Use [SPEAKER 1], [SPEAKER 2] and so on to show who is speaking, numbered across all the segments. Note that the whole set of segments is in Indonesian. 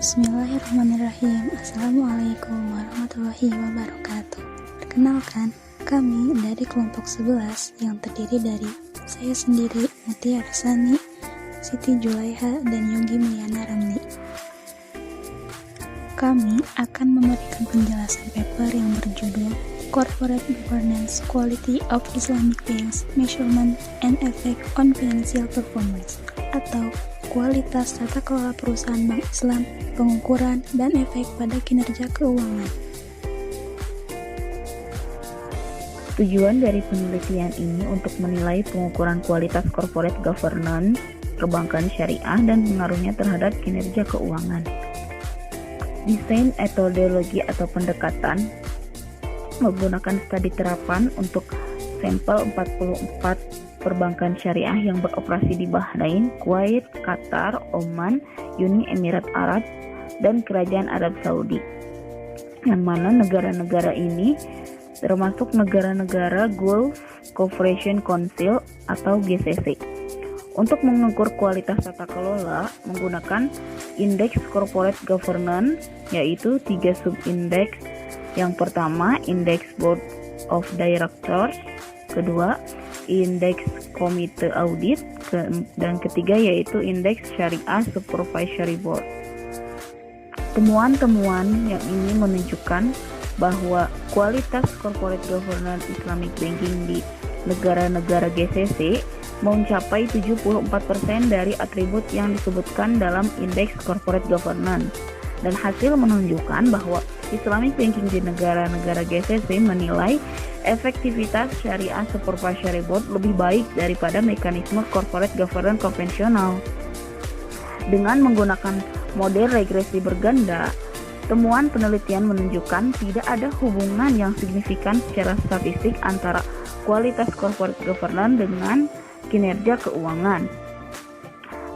[SPEAKER 1] Bismillahirrahmanirrahim. Assalamualaikum warahmatullahi wabarakatuh. Perkenalkan, kami dari kelompok 11 yang terdiri dari saya sendiri, Mutia Rasani, Siti Julaiha, dan Yogi Miliana Ramli. Kami akan memberikan penjelasan paper yang berjudul Corporate Governance, Quality of Islamic Banks, Measurement and Effect on Financial Performance, atau kualitas tata kelola perusahaan bank Islam, pengukuran, dan efek pada kinerja keuangan.
[SPEAKER 2] Tujuan dari penelitian ini untuk menilai pengukuran kualitas corporate governance perbankan syariah dan pengaruhnya terhadap kinerja keuangan. Desain metodologi atau pendekatan menggunakan studi terapan untuk sampel 44 perbankan syariah yang beroperasi di Bahrain, Kuwait, Qatar, Oman, Uni Emirat Arab, dan Kerajaan Arab Saudi. Yang mana negara-negara ini termasuk negara-negara Gulf Cooperation Council atau GCC. Untuk mengukur kualitas tata kelola menggunakan indeks corporate governance, yaitu 3 subindeks. Yang pertama, indeks Board of Directors, kedua, indeks komite audit, dan ketiga yaitu indeks syariah supervisory board. Temuan-temuan yang ini menunjukkan bahwa kualitas corporate governance Islamic banking di negara-negara GCC mencapai 74% dari atribut yang disebutkan dalam indeks corporate governance. Dan hasil menunjukkan bahwa Islamic banking di negara-negara GCC menilai efektivitas syariah supervisory board lebih baik daripada mekanisme corporate governance konvensional. Dengan menggunakan model regresi berganda, temuan penelitian menunjukkan tidak ada hubungan yang signifikan secara statistik antara kualitas corporate governance dengan kinerja keuangan.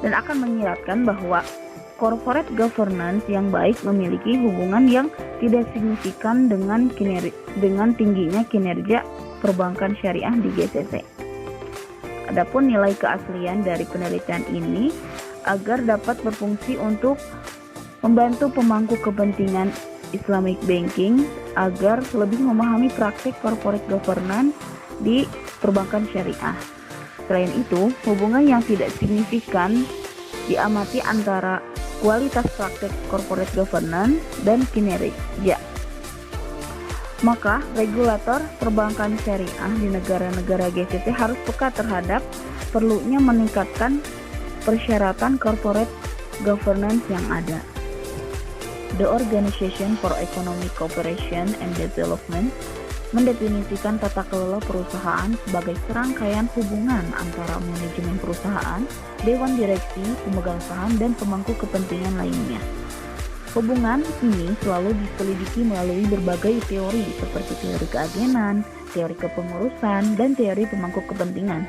[SPEAKER 2] Dan akan menyiratkan bahwa corporate governance yang baik memiliki hubungan yang tidak signifikan dengan tingginya kinerja perbankan syariah di GCC. Adapun nilai keaslian dari penelitian ini agar dapat berfungsi untuk membantu pemangku kepentingan Islamic banking agar lebih memahami praktik corporate governance di perbankan syariah. Selain itu, hubungan yang tidak signifikan diamati antara kualitas praktik corporate governance dan kinerja. Maka, regulator perbankan syariah di negara-negara GCC harus peka terhadap perlunya meningkatkan persyaratan corporate governance yang ada. The Organization for Economic Cooperation and Development mendefinisikan tata kelola perusahaan sebagai serangkaian hubungan antara manajemen perusahaan, dewan direksi, pemegang saham, dan pemangku kepentingan lainnya. Hubungan ini selalu diselidiki melalui berbagai teori seperti teori keagenan, teori kepengurusan, dan teori pemangku kepentingan.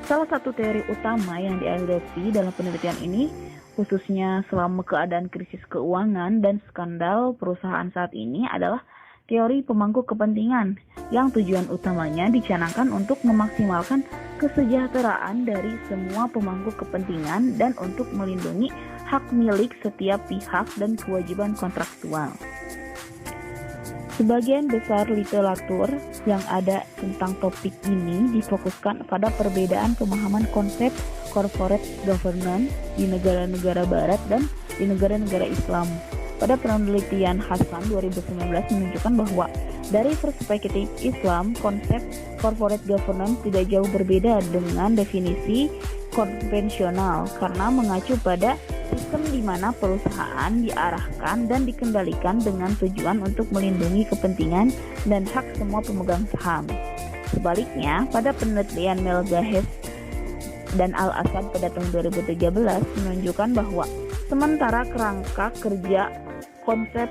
[SPEAKER 2] Salah satu teori utama yang diadopsi dalam penelitian ini, khususnya selama keadaan krisis keuangan dan skandal perusahaan saat ini, adalah teori pemangku kepentingan yang tujuan utamanya dicanangkan untuk memaksimalkan kesejahteraan dari semua pemangku kepentingan dan untuk melindungi hak milik setiap pihak dan kewajiban kontraktual. Sebagian besar literatur yang ada tentang topik ini difokuskan pada perbedaan pemahaman konsep corporate governance di negara-negara barat dan di negara-negara Islam. Pada penelitian Hasan 2019 menunjukkan bahwa dari perspektif Islam, konsep corporate governance tidak jauh berbeda dengan definisi konvensional karena mengacu pada sistem di mana perusahaan diarahkan dan dikendalikan dengan tujuan untuk melindungi kepentingan dan hak semua pemegang saham. Sebaliknya, pada penelitian Melgahes dan Al-Asad pada tahun 2013 menunjukkan bahwa sementara kerangka kerja konsep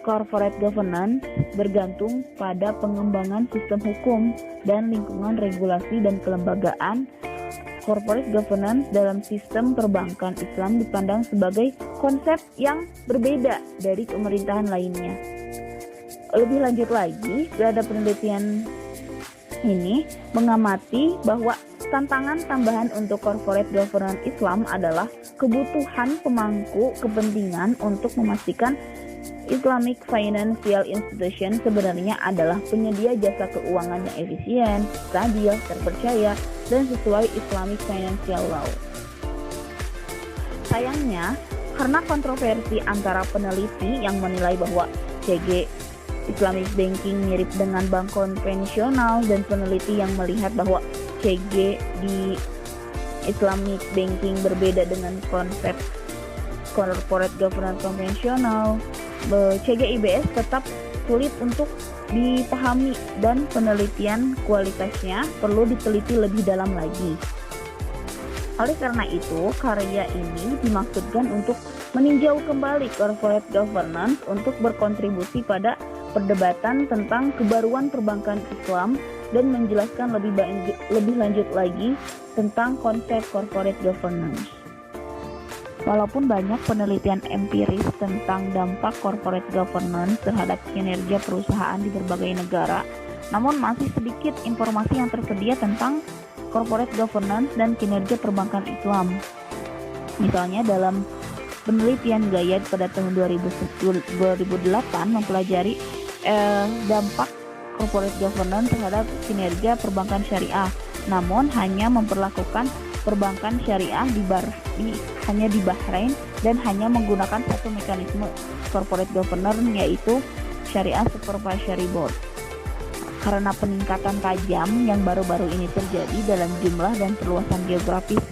[SPEAKER 2] corporate governance bergantung pada pengembangan sistem hukum dan lingkungan regulasi dan kelembagaan, corporate governance dalam sistem perbankan Islam dipandang sebagai konsep yang berbeda dari pemerintahan lainnya. Lebih lanjut lagi, pada penelitian ini mengamati bahwa tantangan tambahan untuk corporate governance Islam adalah kebutuhan pemangku kepentingan untuk memastikan Islamic Financial Institution sebenarnya adalah penyedia jasa keuangan yang efisien, stabil, terpercaya, dan sesuai Islamic Financial Law. Sayangnya, karena kontroversi antara peneliti yang menilai bahwa CG Islamic Banking mirip dengan bank konvensional dan peneliti yang melihat bahwa CG di Islamic Banking berbeda dengan konsep corporate governance konvensional, CGIBS tetap sulit untuk dipahami dan penelitian kualitasnya perlu diteliti lebih dalam lagi. Oleh karena itu, karya ini dimaksudkan untuk meninjau kembali corporate governance untuk berkontribusi pada perdebatan tentang kebaruan perbankan Islam dan menjelaskan lebih lanjut lagi tentang konsep corporate governance. Walaupun banyak penelitian empiris tentang dampak corporate governance terhadap kinerja perusahaan di berbagai negara, namun masih sedikit informasi yang tersedia tentang corporate governance dan kinerja perbankan Islam. Misalnya dalam penelitian Gayad pada tahun 2008 mempelajari dampak corporate governance terhadap kinerja perbankan syariah, namun hanya memperlakukan perbankan syariah hanya di Bahrain dan hanya menggunakan satu mekanisme corporate governance, yaitu Syariah Supervisory Board. Karena peningkatan tajam yang baru-baru ini terjadi dalam jumlah dan perluasan geografis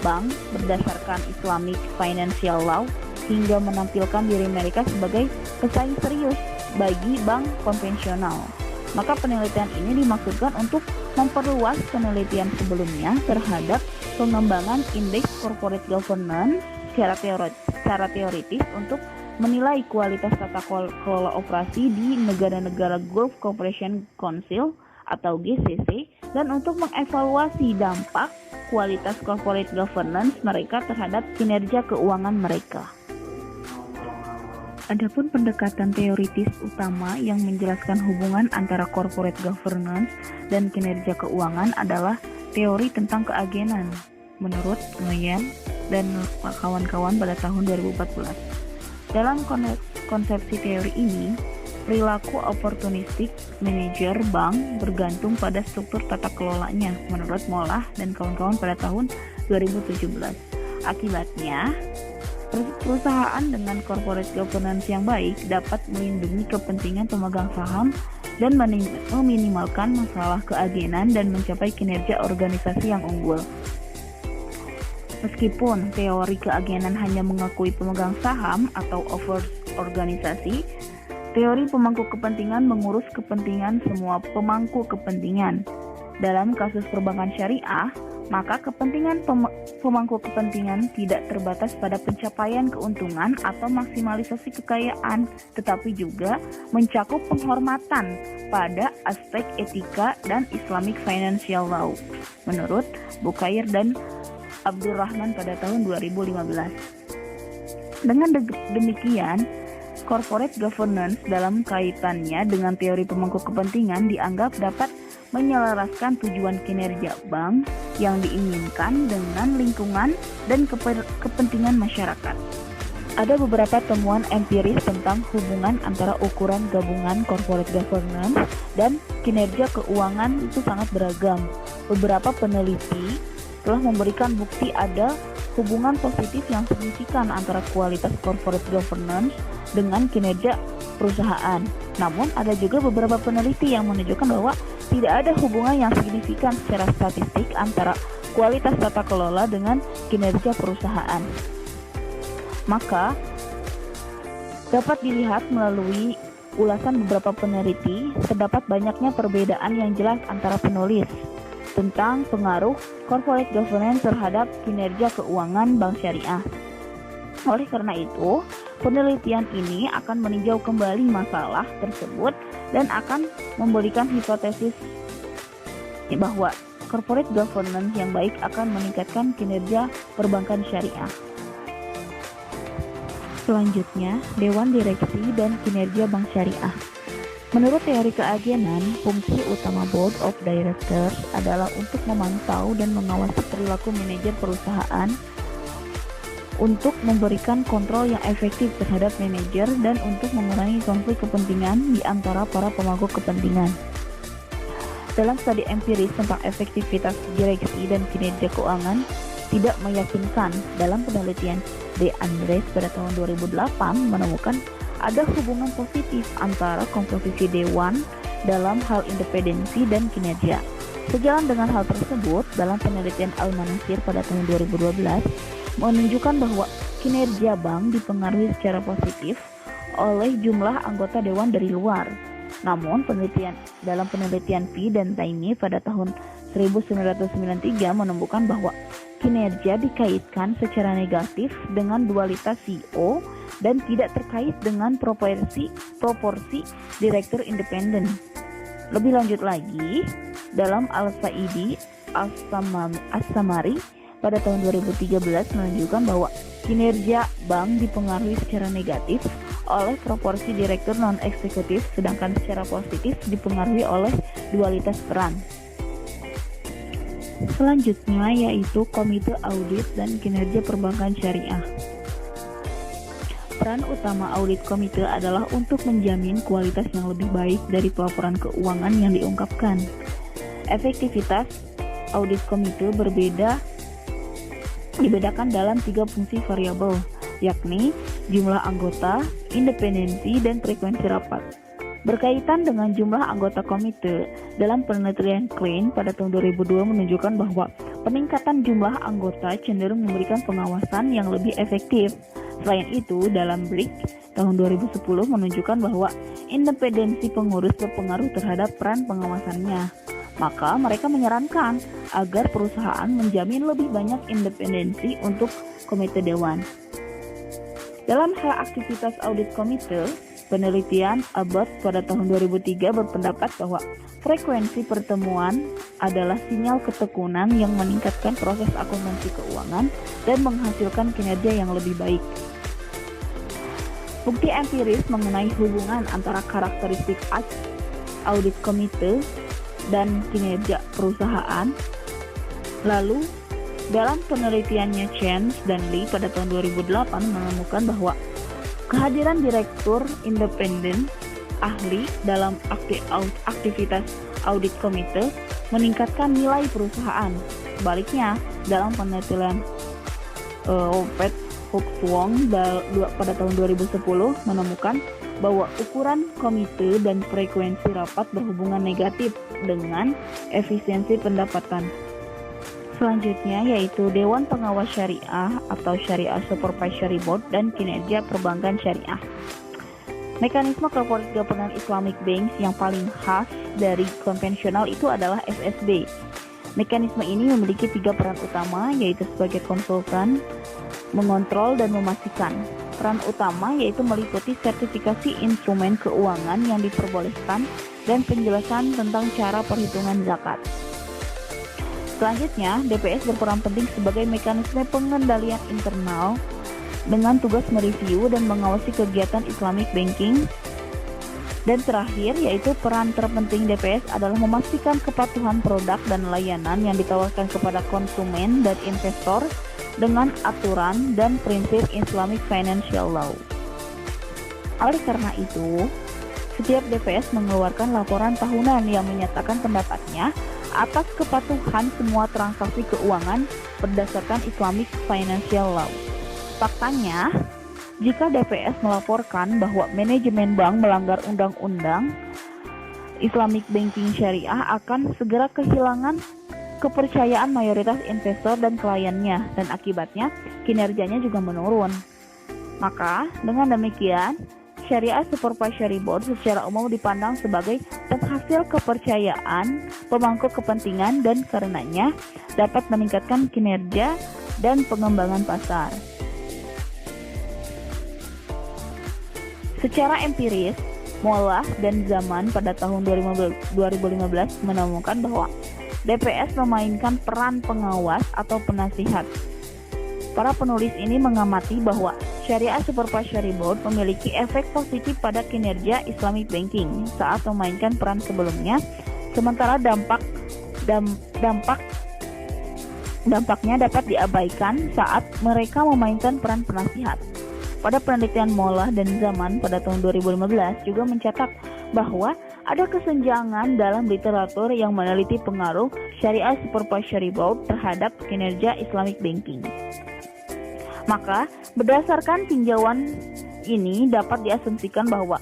[SPEAKER 2] bank berdasarkan Islamic Financial Law hingga menampilkan diri mereka sebagai pesaing serius bagi bank konvensional, maka penelitian ini dimaksudkan untuk memperluas penelitian sebelumnya terhadap pengembangan indeks corporate governance secara teoritis untuk menilai kualitas tata kelola operasi di negara-negara Gulf Cooperation Council atau GCC dan untuk mengevaluasi dampak kualitas corporate governance mereka terhadap kinerja keuangan mereka. Adapun pendekatan teoritis utama yang menjelaskan hubungan antara corporate governance dan kinerja keuangan adalah teori tentang keagenan menurut Nguyen dan kawan-kawan pada tahun 2014. Dalam konsepsi teori ini, perilaku opportunistic manager bank bergantung pada struktur tata kelolanya menurut Molah dan kawan-kawan pada tahun 2017. Akibatnya, perusahaan dengan corporate governance yang baik dapat melindungi kepentingan pemegang saham dan meminimalkan masalah keagenan dan mencapai kinerja organisasi yang unggul. Meskipun teori keagenan hanya mengakui pemegang saham atau owners organisasi, teori pemangku kepentingan mengurus kepentingan semua pemangku kepentingan. Dalam kasus perbankan syariah, maka kepentingan pemangku kepentingan tidak terbatas pada pencapaian keuntungan atau maksimalisasi kekayaan, tetapi juga mencakup penghormatan pada aspek etika dan Islamic Financial Law, menurut Bukair dan Abdurrahman pada tahun 2015. Dengan demikian, corporate governance dalam kaitannya dengan teori pemangku kepentingan dianggap dapat menyelaraskan tujuan kinerja bank yang diinginkan dengan lingkungan dan kepentingan masyarakat. Ada beberapa temuan empiris tentang hubungan antara ukuran gabungan corporate governance dan kinerja keuangan itu sangat beragam. Beberapa peneliti telah memberikan bukti ada hubungan positif yang signifikan antara kualitas corporate governance dengan kinerja perusahaan. Namun ada juga beberapa peneliti yang menunjukkan bahwa tidak ada hubungan yang signifikan secara statistik antara kualitas tata kelola dengan kinerja perusahaan. Maka dapat dilihat melalui ulasan beberapa peneliti, terdapat banyaknya perbedaan yang jelas antara penulis tentang pengaruh corporate governance terhadap kinerja keuangan bank syariah. Oleh karena itu, penelitian ini akan meninjau kembali masalah tersebut dan akan memberikan hipotesis bahwa corporate governance yang baik akan meningkatkan kinerja perbankan syariah. Selanjutnya, Dewan Direksi dan Kinerja Bank Syariah. Menurut teori keagenan, fungsi utama Board of Directors adalah untuk memantau dan mengawasi perilaku manajer perusahaan untuk memberikan kontrol yang efektif terhadap manajer dan untuk mengurangi konflik kepentingan di antara para pemangku kepentingan. Dalam studi empiris tentang efektivitas direksi dan kinerja keuangan tidak meyakinkan, dalam penelitian De Andres pada tahun 2008 menemukan ada hubungan positif antara komposisi dewan dalam hal independensi dan kinerja. Sejalan dengan hal tersebut, dalam penelitian Al-Manasir pada tahun 2012 menunjukkan bahwa kinerja bank dipengaruhi secara positif oleh jumlah anggota dewan dari luar. Namun, dalam penelitian Pi dan Taimi pada tahun 1993 menemukan bahwa kinerja dikaitkan secara negatif dengan dualitas CEO dan tidak terkait dengan proporsi direktur independen. Lebih lanjut lagi, dalam Al-Saidi As-Samari pada tahun 2013 menunjukkan bahwa kinerja bank dipengaruhi secara negatif oleh proporsi direktur non-eksekutif, sedangkan secara positif dipengaruhi oleh dualitas peran. Selanjutnya yaitu Komite Audit dan Kinerja Perbankan Syariah. Peran utama audit komite adalah untuk menjamin kualitas yang lebih baik dari pelaporan keuangan yang diungkapkan. Efektivitas audit komite dibedakan dalam 3 fungsi variabel, yakni jumlah anggota, independensi, dan frekuensi rapat. Berkaitan dengan jumlah anggota komite, dalam penelitian Klein pada tahun 2002 menunjukkan bahwa peningkatan jumlah anggota cenderung memberikan pengawasan yang lebih efektif. Selain itu, dalam BRIC tahun 2010 menunjukkan bahwa independensi pengurus berpengaruh terhadap peran pengawasannya. Maka mereka menyarankan agar perusahaan menjamin lebih banyak independensi untuk komite dewan. Dalam hal aktivitas audit komite, penelitian Abbott pada tahun 2003 berpendapat bahwa frekuensi pertemuan adalah sinyal ketekunan yang meningkatkan proses akuntansi keuangan dan menghasilkan kinerja yang lebih baik. Bukti empiris mengenai hubungan antara karakteristik audit komite dan kinerja perusahaan. Lalu, dalam penelitiannya Chen dan Lee pada tahun 2008 menemukan bahwa kehadiran direktur independen ahli dalam aktivitas audit komite meningkatkan nilai perusahaan. Sebaliknya, dalam penelitian Opet Huxwong pada tahun 2010 menemukan bahwa ukuran komite dan frekuensi rapat berhubungan negatif dengan efisiensi pendapatan. Selanjutnya yaitu Dewan Pengawas Syariah atau Syariah Supervisory Board dan Kinerja Perbankan Syariah. Mekanisme Corporate Governance Islamic Banks yang paling khas dari konvensional itu adalah SSB. Mekanisme ini memiliki 3 peran utama, yaitu sebagai konsultan, mengontrol, dan memastikan. Peran utama yaitu meliputi sertifikasi instrumen keuangan yang diperbolehkan dan penjelasan tentang cara perhitungan zakat. Selanjutnya, DPS berperan penting sebagai mekanisme pengendalian internal dengan tugas mereview dan mengawasi kegiatan Islamic Banking. Dan terakhir, yaitu peran terpenting DPS adalah memastikan kepatuhan produk dan layanan yang ditawarkan kepada konsumen dan investor dengan aturan dan prinsip Islamic Financial Law. Oleh karena itu, setiap DPS mengeluarkan laporan tahunan yang menyatakan pendapatnya atas kepatuhan semua transaksi keuangan berdasarkan Islamic Financial Law. Faktanya, jika DPS melaporkan bahwa manajemen bank melanggar undang-undang, Islamic Banking Syariah akan segera kehilangan kepercayaan mayoritas investor dan kliennya, dan akibatnya kinerjanya juga menurun. Maka, dengan demikian, Syariah Supervisory Board secara umum dipandang sebagai penghasil kepercayaan pemangku kepentingan dan karenanya dapat meningkatkan kinerja dan pengembangan pasar. Secara empiris, Moeller dan Zaman pada tahun 2015 menemukan bahwa DPS memainkan peran pengawas atau penasihat. Para penulis ini mengamati bahwa Syariah Supervisory Board memiliki efek positif pada kinerja Islamic Banking saat memainkan peran sebelumnya, sementara dampak Dampaknya dapat diabaikan saat mereka memainkan peran penasihat. Pada penelitian Molla dan Zaman pada tahun 2015 juga mencatat bahwa ada kesenjangan dalam literatur yang meneliti pengaruh Syariah Supervisory Board terhadap kinerja Islamic Banking. Maka, berdasarkan tinjauan ini dapat diasumsikan bahwa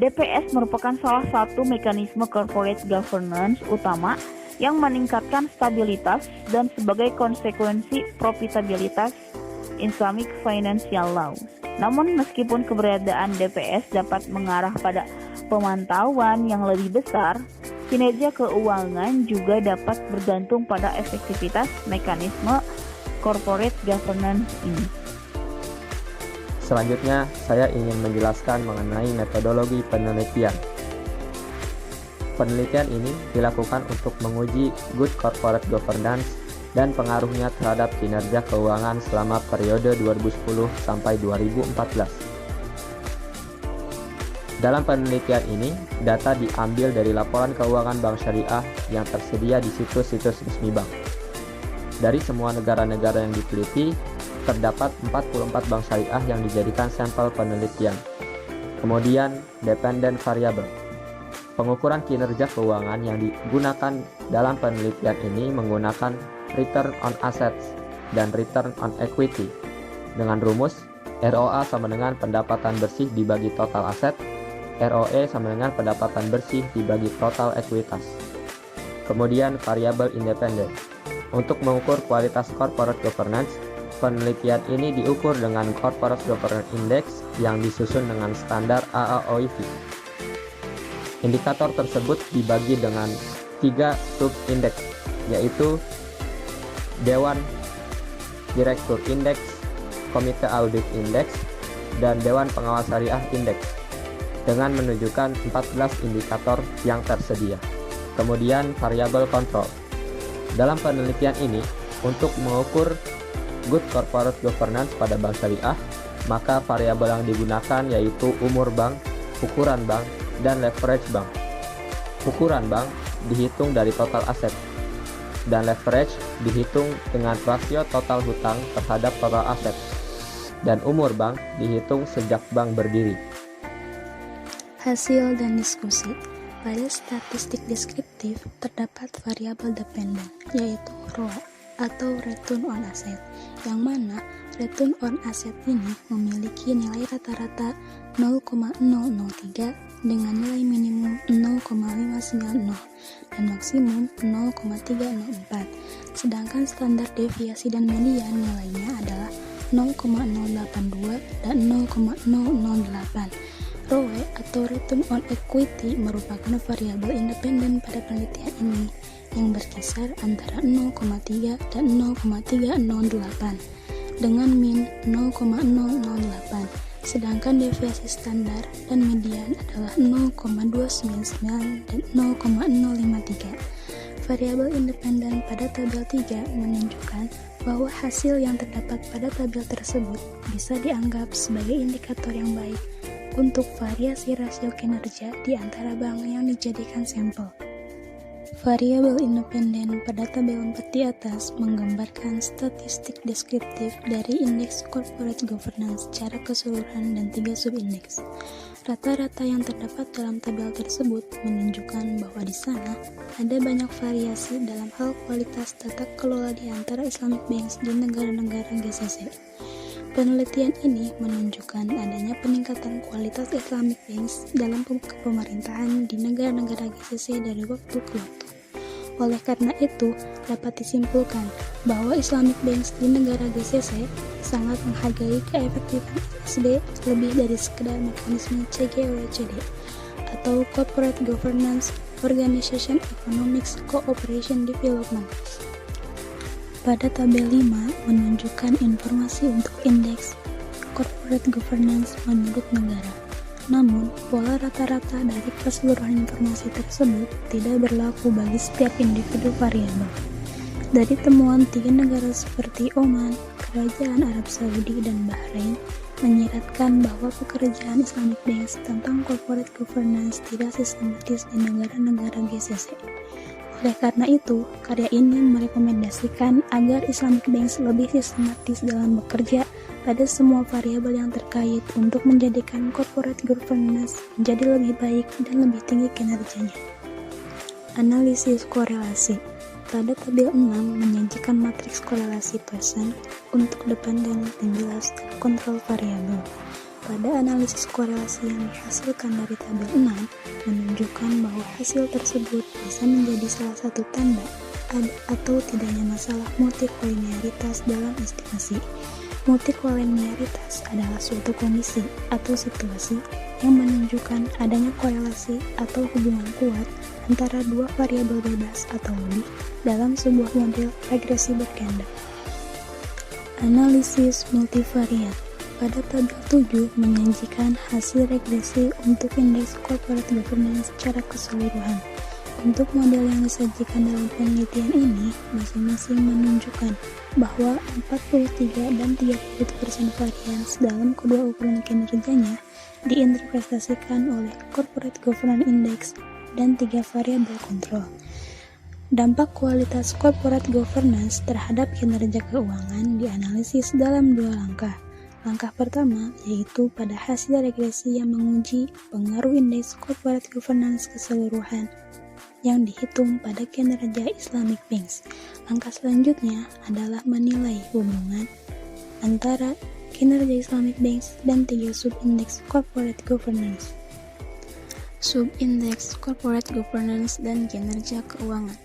[SPEAKER 2] DPS merupakan salah satu mekanisme corporate governance utama yang meningkatkan stabilitas dan sebagai konsekuensi profitabilitas Islamic Financial Law. Namun meskipun keberadaan DPS dapat mengarah pada pemantauan yang lebih besar, kinerja keuangan juga dapat bergantung pada efektivitas mekanisme corporate governance ini.
[SPEAKER 3] Selanjutnya, saya ingin menjelaskan mengenai metodologi penelitian. Penelitian ini dilakukan untuk menguji good corporate governance dan pengaruhnya terhadap kinerja keuangan selama periode 2010 sampai 2014. Dalam penelitian ini, data diambil dari laporan keuangan bank syariah yang tersedia di situs-situs resmi bank. Dari semua negara-negara yang diteliti, terdapat 44 bank syariah yang dijadikan sampel penelitian. Kemudian, dependent variable. Pengukuran kinerja keuangan yang digunakan dalam penelitian ini menggunakan return on assets dan return on equity dengan rumus ROA sama dengan pendapatan bersih dibagi total aset, ROE sama dengan pendapatan bersih dibagi total ekuitas. Kemudian variabel independen. Untuk mengukur kualitas corporate governance, penelitian ini diukur dengan Corporate Governance Index yang disusun dengan standar AAOIV. Indikator tersebut dibagi dengan 3 sub-indeks, yaitu Dewan Direktur Indeks, Komite Audit Indeks, dan Dewan Pengawas Syariah Indeks, dengan menunjukkan 14 indikator yang tersedia. Kemudian variabel kontrol. Dalam penelitian ini, untuk mengukur good corporate governance pada bank syariah, maka variabel yang digunakan yaitu umur bank, ukuran bank, dan leverage bank. Ukuran bank dihitung dari total aset, dan leverage dihitung dengan rasio total hutang terhadap total aset, dan umur bank dihitung sejak bank berdiri.
[SPEAKER 1] Hasil dan diskusi. Pada statistik deskriptif terdapat variabel dependen, yaitu ROA atau Return on Asset, yang mana Return on Asset ini memiliki nilai rata-rata 0,003 dengan nilai minimum 0,590 dan maksimum 0,304, sedangkan standar deviasi dan median nilainya adalah 0,082 dan 0,008. ROE atau Return on Equity merupakan variabel independen pada penelitian ini yang berkisar antara 0,3 dan 0,308 dengan min 0,008, sedangkan deviasi standar dan median adalah 0,299 dan 0,053. Variabel independen pada tabel 3 menunjukkan bahwa hasil yang terdapat pada tabel tersebut bisa dianggap sebagai indikator yang baik untuk variasi rasio kinerja di antara bank yang dijadikan sampel. Variabel independen pada tabel 4 di atas menggambarkan statistik deskriptif dari indeks corporate governance secara keseluruhan dan 3 subindeks. Rata-rata yang terdapat dalam tabel tersebut menunjukkan bahwa di sana ada banyak variasi dalam hal kualitas tata kelola di antara Islamic banks di negara-negara GCC. Penelitian ini menunjukkan adanya peningkatan kualitas Islamic banks dalam kepemerintahan di negara-negara GCC dari waktu ke waktu. Oleh karena itu, dapat disimpulkan bahwa Islamic banks di negara GCC sangat menghargai keefektifan ISD lebih dari sekedar mekanisme CGOECD atau Corporate Governance Organization Economics Cooperation Development. Pada tabel 5 menunjukkan informasi untuk indeks corporate governance menurut negara. Namun, pola rata-rata dari keseluruhan informasi tersebut tidak berlaku bagi setiap individu variabel. Dari temuan 3 negara seperti Oman, Kerajaan Arab Saudi, dan Bahrain menyiratkan bahwa pekerjaan Islamic banks tentang corporate governance tidak sistematis di negara-negara GCC. Oleh karena itu, karya ini merekomendasikan agar Islamic Banks lebih sistematis dalam bekerja pada semua variabel yang terkait untuk menjadikan corporate governance menjadi lebih baik dan lebih tinggi kinerjanya. Analisis korelasi. Pada tabel 6 menyajikan matriks korelasi persen untuk dependen dan jelas dan kontrol variabel. Pada analisis korelasi yang dihasilkan dari tabel 6 menunjukkan bahwa hasil tersebut bisa menjadi salah satu tanda ada atau tidaknya masalah multikolinialitas dalam estimasi. Multikolinialitas adalah suatu kondisi atau situasi yang menunjukkan adanya korelasi atau hubungan kuat antara dua variabel bebas atau lebih dalam sebuah model regresi berganda. Analisis multivariat. Pada tabel 7 menyajikan hasil regresi untuk indeks corporate governance secara keseluruhan. Untuk model yang disajikan dalam penelitian ini, masing-masing menunjukkan bahwa 43 dan 30% varians dalam kedua ukuran kinerjanya diinterpretasikan oleh Corporate Governance Index dan 3 variabel kontrol. Dampak kualitas corporate governance terhadap kinerja keuangan dianalisis dalam 2 langkah. Langkah pertama yaitu pada hasil regresi yang menguji pengaruh indeks corporate governance keseluruhan yang dihitung pada kinerja Islamic Banks. Langkah selanjutnya adalah menilai hubungan antara kinerja Islamic Banks dan 3 subindeks corporate governance. Subindeks corporate governance dan kinerja keuangan.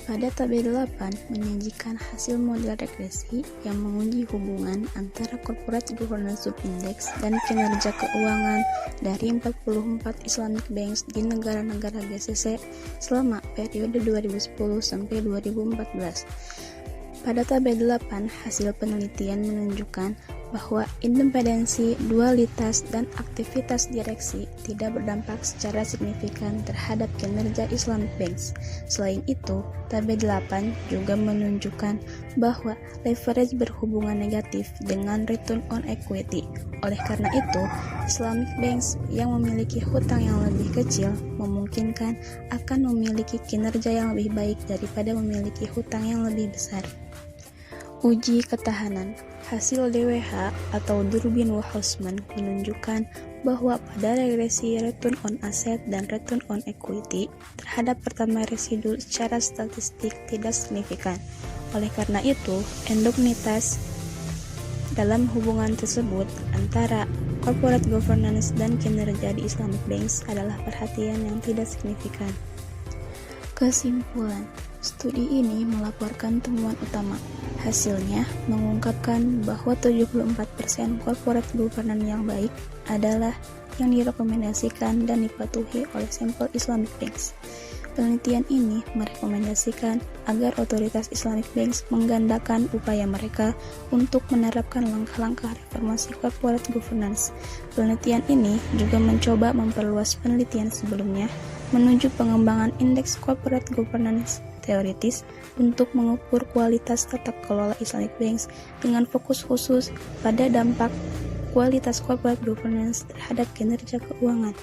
[SPEAKER 1] Pada tabel 8 menyajikan hasil model regresi yang menguji hubungan antara corporate governance subindex dan kinerja keuangan dari 44 Islamic Banks di negara-negara GCC selama periode 2010 sampai 2014. Pada tabel 8, hasil penelitian menunjukkan bahwa independensi, dualitas, dan aktivitas direksi tidak berdampak secara signifikan terhadap kinerja Islamic Banks. Selain itu, tabel 8 juga menunjukkan bahwa leverage berhubungan negatif dengan return on equity. Oleh karena itu, Islamic Banks yang memiliki hutang yang lebih kecil memungkinkan akan memiliki kinerja yang lebih baik daripada memiliki hutang yang lebih besar. Uji ketahanan. Hasil DWH atau Durbin-Wahusman menunjukkan bahwa pada regresi return on asset dan return on equity terhadap pertama residu secara statistik tidak signifikan. Oleh karena itu, endogenitas dalam hubungan tersebut antara corporate governance dan kinerja di Islamic Banks adalah perhatian yang tidak signifikan. Kesimpulan, studi ini melaporkan temuan utama. Hasilnya mengungkapkan bahwa 74% corporate governance yang baik adalah yang direkomendasikan dan dipatuhi oleh sampel Islamic Banks. Penelitian ini merekomendasikan agar otoritas Islamic Banks menggandakan upaya mereka untuk menerapkan langkah-langkah reformasi corporate governance. Penelitian ini juga mencoba memperluas penelitian sebelumnya menuju pengembangan indeks corporate governance teoritis untuk mengukur kualitas tata kelola Islamic Banks dengan fokus khusus pada dampak kualitas corporate governance terhadap kinerja keuangan.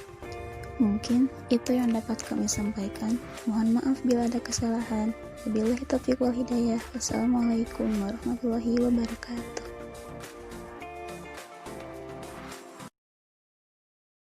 [SPEAKER 1] Mungkin itu yang dapat kami sampaikan. Mohon maaf bila ada kesalahan. Wabillahi taufiq wal hidayah. Wassalamualaikum warahmatullahi wabarakatuh.